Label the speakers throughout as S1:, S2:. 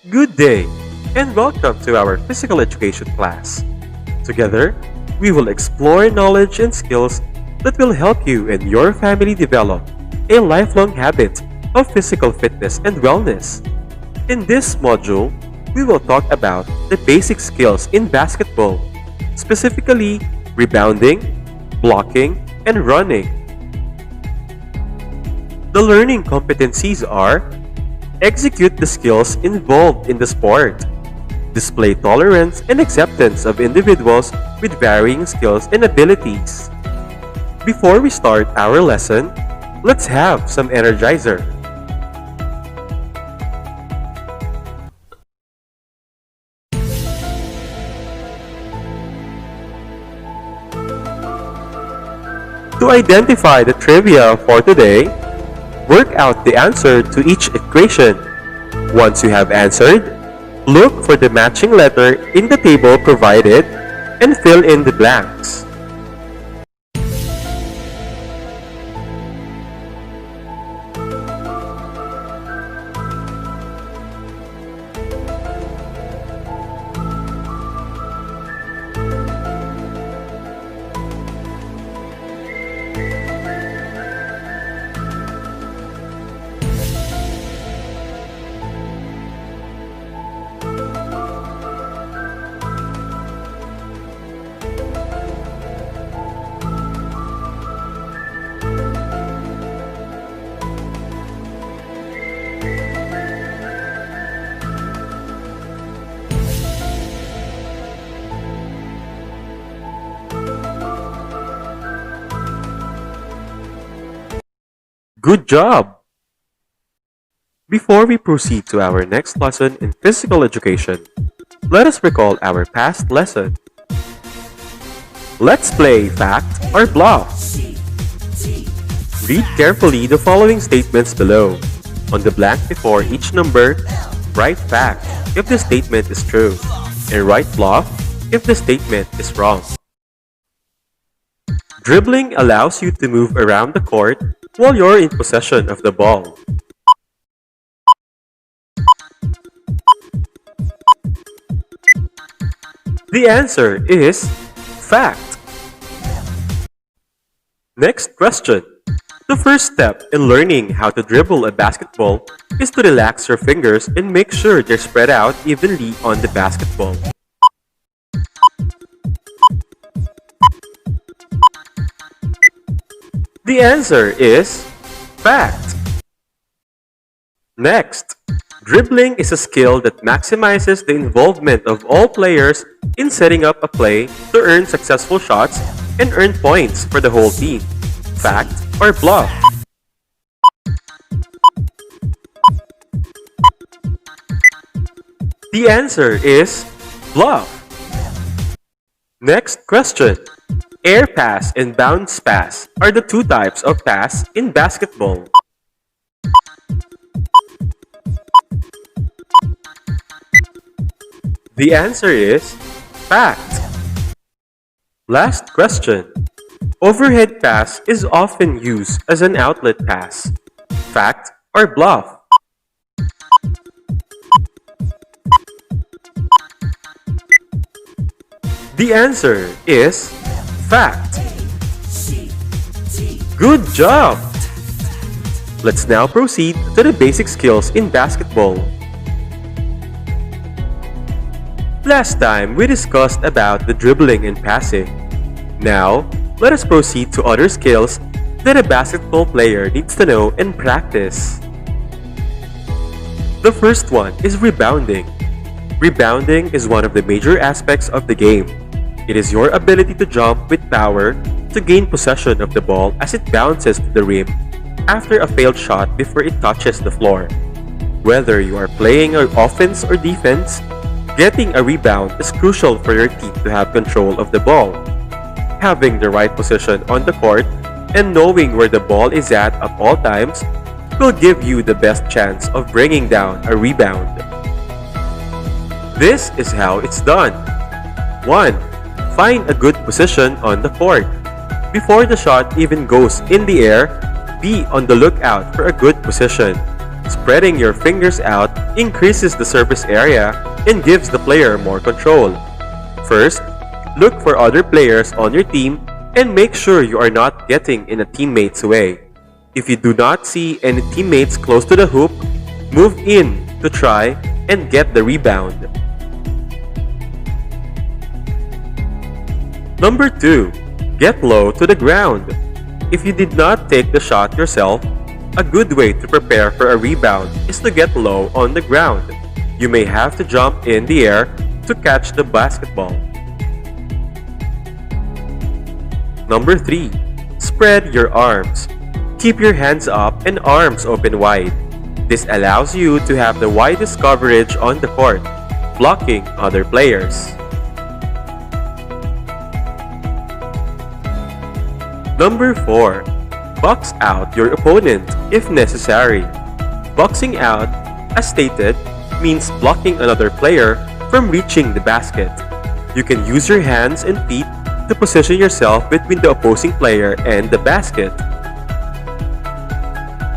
S1: Good day, and welcome to our physical education class. Together, we will explore knowledge and skills that will help you and your family develop a lifelong habit of physical fitness and wellness. In this module, we will talk about the basic skills in basketball, specifically rebounding, blocking, and running. The learning competencies are: execute the skills involved in the sport, display tolerance and acceptance of individuals with varying skills and abilities. Before we start our lesson, let's have some energizer. To identify the trivia for today, work out the answer to each equation. Once you have answered, look for the matching letter in the table provided and fill in the blanks. Good job! Before we proceed to our next lesson in physical education, let us recall our past lesson. Let's play fact or bluff. Read carefully the following statements below. On the blank before each number, write fact if the statement is true, and write bluff if the statement is wrong. Dribbling allows you to move around the court while you're in possession of the ball. The answer is fact. Next question. The first step in learning how to dribble a basketball is to relax your fingers and make sure they're spread out evenly on the basketball. The answer is fact. Next, dribbling is a skill that maximizes the involvement of all players in setting up a play to earn successful shots and earn points for the whole team. Fact or bluff? The answer is bluff. Next question. Air pass and bounce pass are the two types of pass in basketball. The answer is fact. Last question. Overhead pass is often used as an outlet pass. Fact or bluff? The answer is fact. Good job! Let's now proceed to the basic skills in basketball. Last time, we discussed about the dribbling and passing. Now, let us proceed to other skills that a basketball player needs to know and practice. The first one is rebounding. Rebounding is one of the major aspects of the game. It is your ability to jump with power to gain possession of the ball as it bounces to the rim after a failed shot before it touches the floor. Whether you are playing offense or defense, getting a rebound is crucial for your team to have control of the ball. Having the right position on the court and knowing where the ball is at all times will give you the best chance of bringing down a rebound. This is how it's done. 1. Find a good position on the court. Before the shot even goes in the air, be on the lookout for a good position. Spreading your fingers out increases the surface area and gives the player more control. First, look for other players on your team and make sure you are not getting in a teammate's way. If you do not see any teammates close to the hoop, move in to try and get the rebound. Number 2. Get low to the ground. If you did not take the shot yourself, a good way to prepare for a rebound is to get low on the ground. You may have to jump in the air to catch the basketball. Number 3. Spread your arms. Keep your hands up and arms open wide. This allows you to have the widest coverage on the court, blocking other players. Number 4. Box out your opponent if necessary. Boxing out, as stated, means blocking another player from reaching the basket. You can use your hands and feet to position yourself between the opposing player and the basket.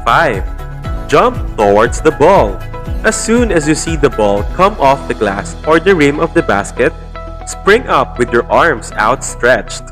S1: 5. Jump towards the ball. As soon as you see the ball come off the glass or the rim of the basket, spring up with your arms outstretched.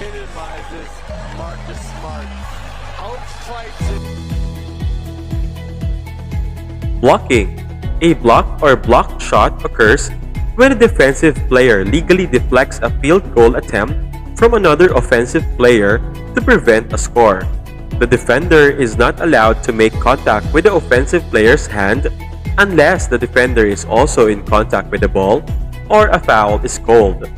S2: Epitomizes Marcus Smart. Outfights it.
S1: Blocking. A block or blocked shot occurs when a defensive player legally deflects a field goal attempt from another offensive player to prevent a score. The defender is not allowed to make contact with the offensive player's hand unless the defender is also in contact with the ball or a foul is called.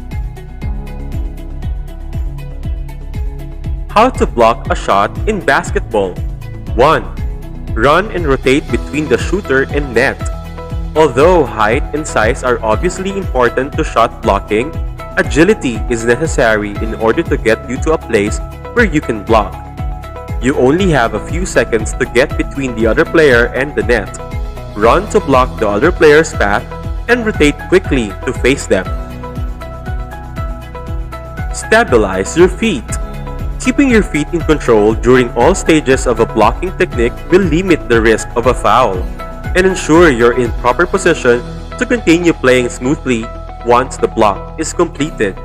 S1: How to block a shot in basketball. 1. Run and rotate between the shooter and net. Although height and size are obviously important to shot blocking, agility is necessary in order to get you to a place where you can block. You only have a few seconds to get between the other player and the net. Run to block the other player's path and rotate quickly to face them. Stabilize your feet. Keeping your feet in control during all stages of a blocking technique will limit the risk of a foul and ensure you're in proper position to continue playing smoothly once the block is completed.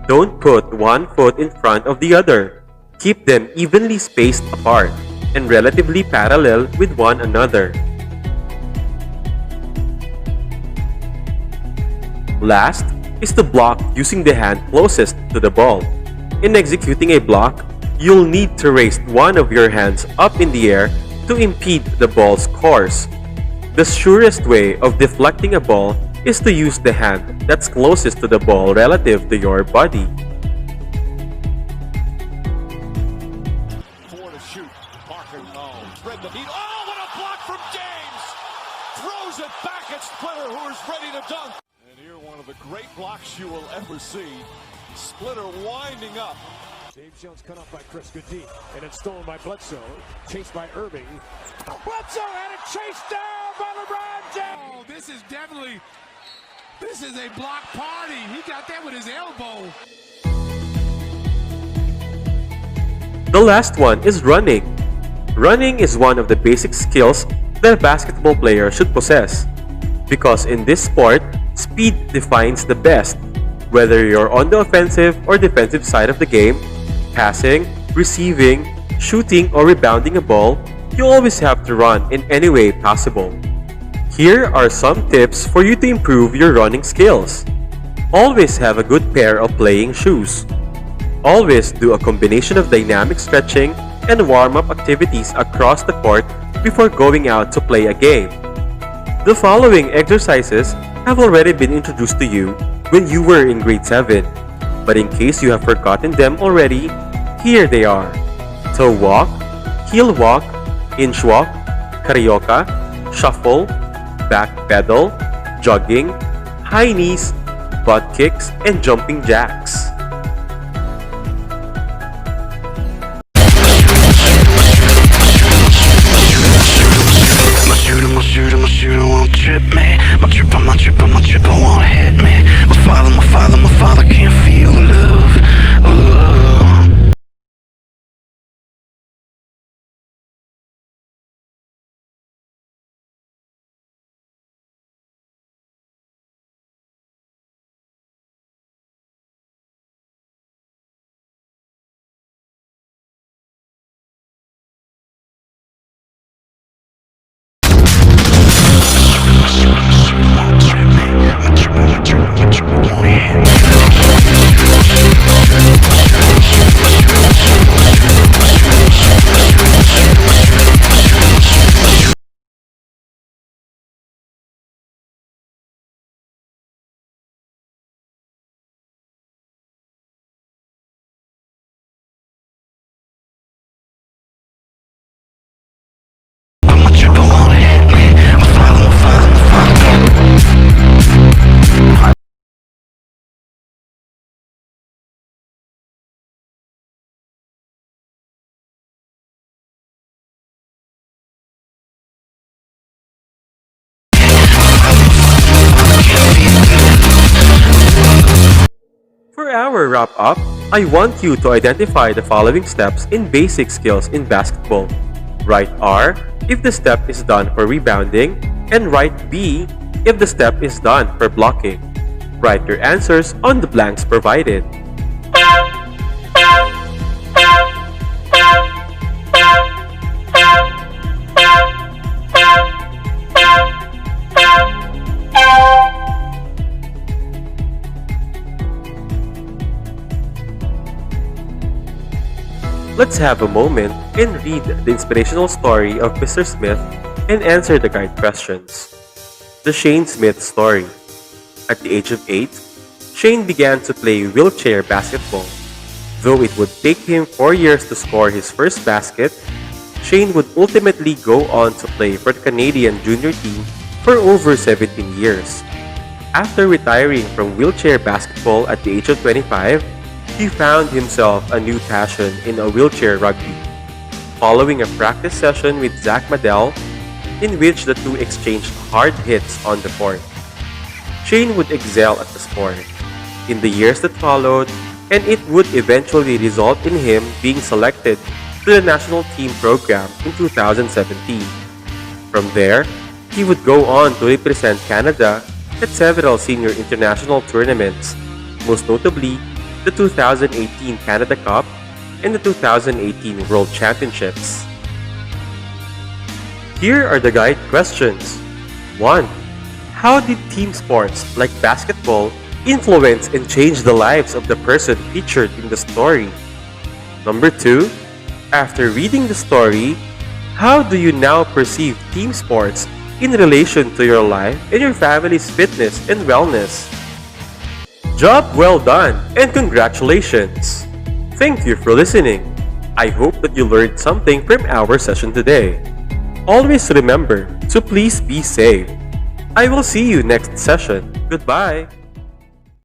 S1: Don't put one foot in front of the other. Keep them evenly spaced apart and relatively parallel with one another. Last is to block using the hand closest to the ball. In executing a block, you'll need to raise one of your hands up in the air to impede the ball's course. The surest way of deflecting a ball is to use the hand that's closest to the ball relative to your body.
S2: 4 to shoot. Parker, thread the needle. Oh, what a block from James! Throws it back at Splitter, who is ready to dunk. And here, one of the great blocks you will ever see. Splitter winding up.
S3: James Jones cut off by Chris Goodine, and it's stolen by Bledsoe, chased by Irving. Bledsoe had it chased down by LeBron James.
S4: Oh, this is a block party. He got that with his elbow.
S1: The last one is running. Running is one of the basic skills that a basketball player should possess. Because in this sport, speed defines the best. Whether you're on the offensive or defensive side of the game, passing, receiving, shooting, or rebounding a ball, you always have to run in any way possible. Here are some tips for you to improve your running skills. Always have a good pair of playing shoes. Always do a combination of dynamic stretching and warm-up activities across the court before going out to play a game. The following exercises have already been introduced to you when you were in grade 7, but in case you have forgotten them already, here they are: toe walk, heel walk, inch walk, carioca, shuffle, back pedal, jogging, high knees, butt kicks, and jumping jacks. our wrap up, I want you to identify the following steps in basic skills in basketball. Write R if the step is done for rebounding, and write B if the step is done for blocking. Write your answers on the blanks provided. Let's have a moment and read the inspirational story of Mr. Smith and answer the guide questions. The Shane Smith story. At the age of 8, Shane began to play wheelchair basketball. Though it would take him 4 years to score his first basket, Shane would ultimately go on to play for the Canadian junior team for over 17 years. After retiring from wheelchair basketball at the age of 25, he found himself a new passion in a wheelchair rugby. Following a practice session with Zach Madell, in which the two exchanged hard hits on the court, Shane would excel at the sport in the years that followed, and it would eventually result in him being selected to the national team program in 2017. From there, he would go on to represent Canada at several senior international tournaments, most notably the 2018 Canada Cup and the 2018 World Championships. Here are the guide questions. 1. How did team sports like basketball influence and change the lives of the person featured in the story? Number 2. After reading the story, how do you now perceive team sports in relation to your life and your family's fitness and wellness? Job well done and congratulations! Thank you for listening. I hope that you learned something from our session today. Always remember to please be safe. I will see you next session. Goodbye!